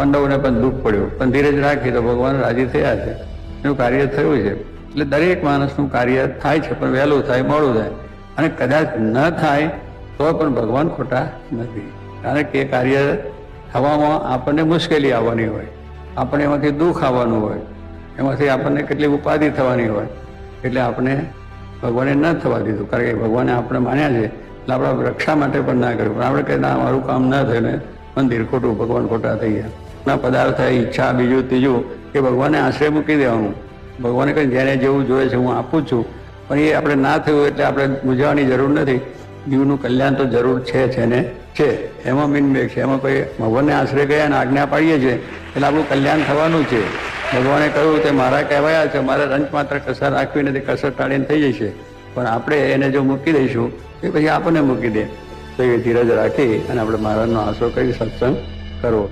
પાંડવોને પણ દુઃખ પડ્યું, પણ ધીરજ રાખી તો ભગવાન રાજી થયા છે, એનું કાર્ય થયું છે. એટલે દરેક માણસનું કાર્ય થાય છે, પણ વહેલું થાય મોડું થાય, અને કદાચ ન થાય તો પણ ભગવાન ખોટા નથી. કારણ કે એ કાર્ય થવામાં આપણને મુશ્કેલી આવવાની હોય, આપણને એમાંથી દુઃખ આવવાનું હોય, એમાંથી આપણને કેટલી ઉપાધિ થવાની હોય, એટલે આપણે ભગવાને ન થવા દીધું. કારણ કે ભગવાને આપણે માન્યા છે એટલે આપણા રક્ષા માટે પણ ના કર્યું. પણ આપણે કહે ના, મારું કામ ન થયું ને મંદિર ખોટું, ભગવાન ખોટા થઈ ગયા. ના પદાર્થ થાય, ઈચ્છા, બીજું ત્રીજું, એ ભગવાને આશ્રય મૂકી દેવાનું. ભગવાને કહે જેને જેવું જોઈએ છે હું આપું છું, પણ એ આપણે ના થયું એટલે આપણે મૂંઝાવાની જરૂર નથી. જીવનું કલ્યાણ તો જરૂર છે ને છે, એમાં મીનમેક છે. એમાં કોઈ ભગવાનને આશ્રય ગયા અને આજ્ઞા પાડીએ છીએ એટલે આપણું કલ્યાણ થવાનું છે. ભગવાને કહ્યું તે મારા કહેવાયા છે, મારે રંચ માત્ર કસર રાખવી નથી, કસર ટાળીને થઈ જશે. પણ આપણે એને જો મૂકી દઈશું એ પછી આપણને મૂકી દે. તો એ ધીરજ રાખી અને આપણે મહારાજનો આશરો કરી સત્સંગ કરવો.